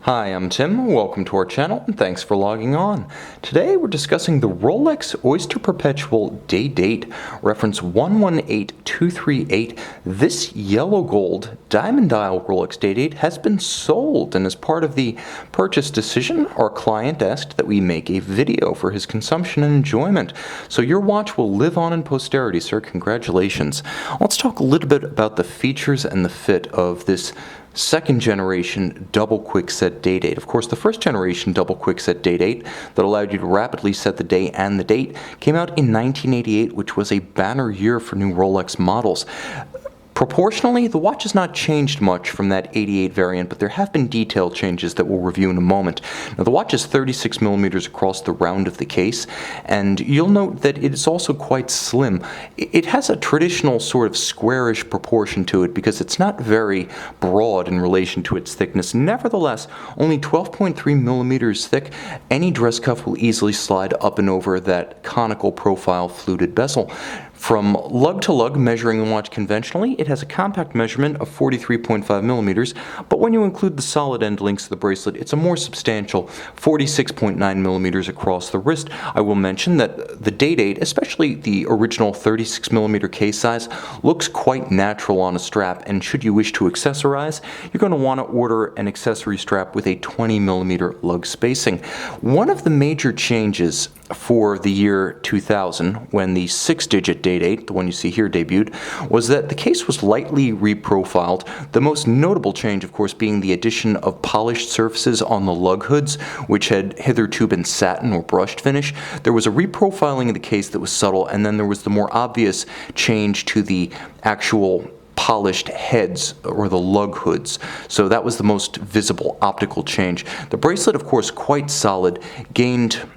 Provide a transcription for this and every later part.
Hi, I'm Tim. Welcome to our channel and thanks for logging on. Today we're discussing the Rolex Oyster Perpetual Day Date, reference 118238. This yellow gold diamond dial Rolex Day Date has been sold, and as part of the purchase decision, our client asked that we make a video for his consumption and enjoyment. So your watch will live on in posterity, sir. Congratulations. Let's talk a little bit about the features and the fit of this second generation double quickset day date. Of course, the first generation double quickset day date that allowed you to rapidly set the day and the date came out in 1988, which was a banner year for new Rolex models. Proportionally, the watch has not changed much from that 88 variant, but there have been detail changes that we'll review in a moment. Now, the watch is 36 millimeters across the round of the case, and you'll note that it is also quite slim. It has a traditional sort of squarish proportion to it because it's not very broad in relation to its thickness. Nevertheless, only 12.3 millimeters thick, any dress cuff will easily slide up and over that conical profile fluted bezel. From lug to lug, measuring the watch conventionally, it has a compact measurement of 43.5 millimeters, but when you include the solid end links of the bracelet, it's a more substantial 46.9 millimeters across the wrist. I will mention that the day date, especially the original 36 millimeter case size, looks quite natural on a strap, and should you wish to accessorize, you're going to want to order an accessory strap with a 20 millimeter lug spacing. One of the major changes for the year 2000, when the 6-digit day date, the one you see here, debuted, was that the case was lightly reprofiled. The most notable change, of course, being the addition of polished surfaces on the lug hoods, which had hitherto been satin or brushed finish. There was a reprofiling of the case that was subtle, and then there was the more obvious change to the actual polished heads or the lug hoods. So that was the most visible optical change. The bracelet, of course, quite solid, gained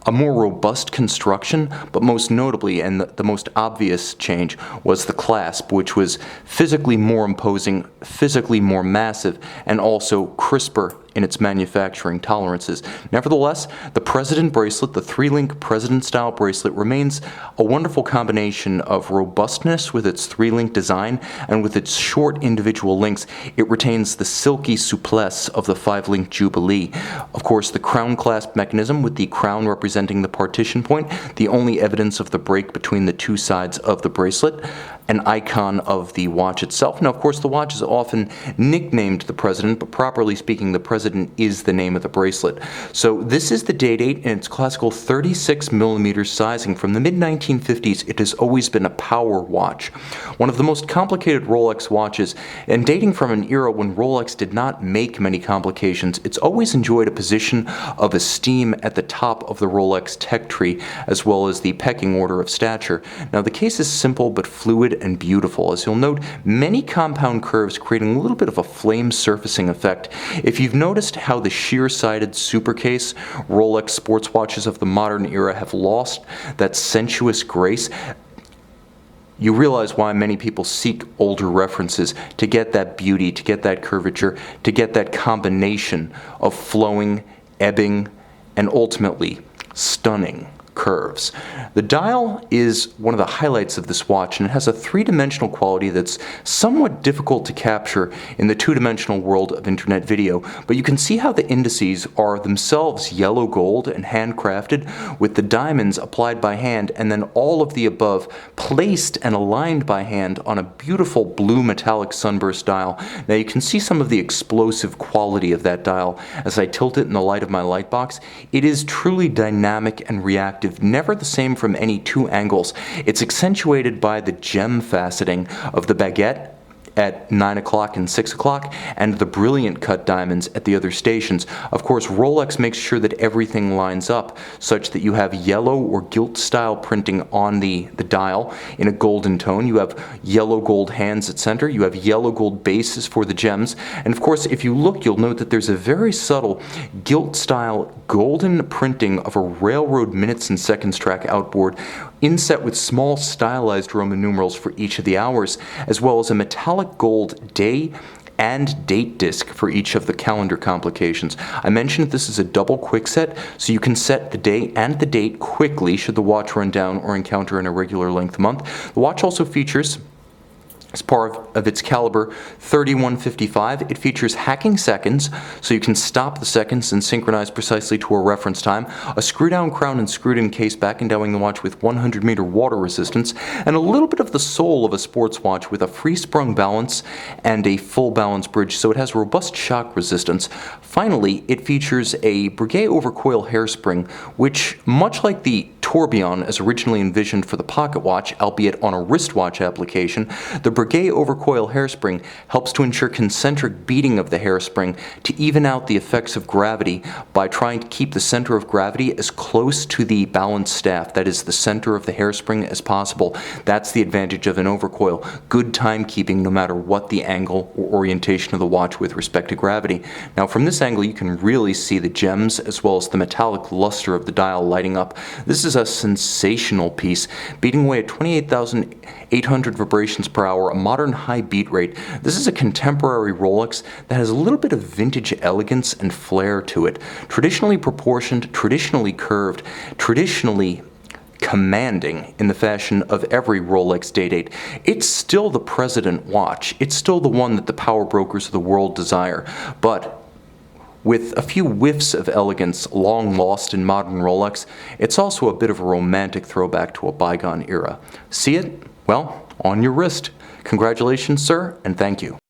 a more robust construction, but most notably, and the most obvious change, was the clasp, which was physically more imposing, physically more massive, and also crisper in its manufacturing tolerances. Nevertheless, the President bracelet, the 3-link President-style bracelet, remains a wonderful combination of robustness with its 3-link design, and with its short individual links, it retains the silky souplesse of the 5-link Jubilee. Of course, the crown clasp mechanism, with the crown representing the partition point, the only evidence of the break between the two sides of the bracelet, an icon of the watch itself. Now, of course, the watch is often nicknamed the President, but properly speaking, the President is the name of the bracelet. So this is the day date in its classical 36 millimeter sizing. From the mid-1950s, it has always been a power watch. One of the most complicated Rolex watches, and dating from an era when Rolex did not make many complications, it's always enjoyed a position of esteem at the top of the Rolex tech tree, as well as the pecking order of stature. Now, the case is simple but fluid and beautiful. As you'll note, many compound curves creating a little bit of a flame surfacing effect. If you've noticed how the sheer-sided supercase Rolex sports watches of the modern era have lost that sensuous grace, you realize why many people seek older references to get that beauty, to get that curvature, to get that combination of flowing, ebbing, and ultimately stunning curves. The dial is one of the highlights of this watch, and it has a three-dimensional quality that's somewhat difficult to capture in the two-dimensional world of internet video, but you can see how the indices are themselves yellow gold and handcrafted, with the diamonds applied by hand, and then all of the above placed and aligned by hand on a beautiful blue metallic sunburst dial. Now, you can see some of the explosive quality of that dial as I tilt it in the light of my light box. It is truly dynamic and reactive, never the same from any two angles. It's accentuated by the gem faceting of the baguette at 9 o'clock and 6 o'clock, and the brilliant cut diamonds at the other stations. Of course, Rolex makes sure that everything lines up such that you have yellow or gilt style printing on the dial in a golden tone. You have yellow gold hands at center. You have yellow gold bases for the gems. And of course, if you look, you'll note that there's a very subtle gilt style golden printing of a railroad minutes and seconds track outboard, inset with small stylized Roman numerals for each of the hours, as well as a metallic gold day and date disc for each of the calendar complications. I mentioned this is a double quick set, so you can set the day and the date quickly should the watch run down or encounter an irregular length month. The watch also features As part of its caliber 3155, it features hacking seconds, so you can stop the seconds and synchronize precisely to a reference time, a screw-down crown and screwed-in case back endowing the watch with 100-meter water resistance, and a little bit of the soul of a sports watch with a free-sprung balance and a full balance bridge, so it has robust shock resistance. Finally, it features a Breguet overcoil hairspring, which, much like the tourbillon as originally envisioned for the pocket watch, albeit on a wristwatch application, the Breguet overcoil hairspring helps to ensure concentric beating of the hairspring to even out the effects of gravity by trying to keep the center of gravity as close to the balance staff, that is the center of the hairspring, as possible. That's the advantage of an overcoil. Good timekeeping no matter what the angle or orientation of the watch with respect to gravity. Now from this angle you can really see the gems as well as the metallic luster of the dial lighting up. This is a sensational piece, beating away at 28,800 vibrations per hour, a modern high beat rate. This is a contemporary Rolex that has a little bit of vintage elegance and flair to it. Traditionally proportioned, traditionally curved, traditionally commanding in the fashion of every Rolex Day-Date. It's still the President watch. It's still the one that the power brokers of the world desire. But with a few whiffs of elegance long lost in modern Rolex, it's also a bit of a romantic throwback to a bygone era. See it? Well, on your wrist. Congratulations, sir, and thank you.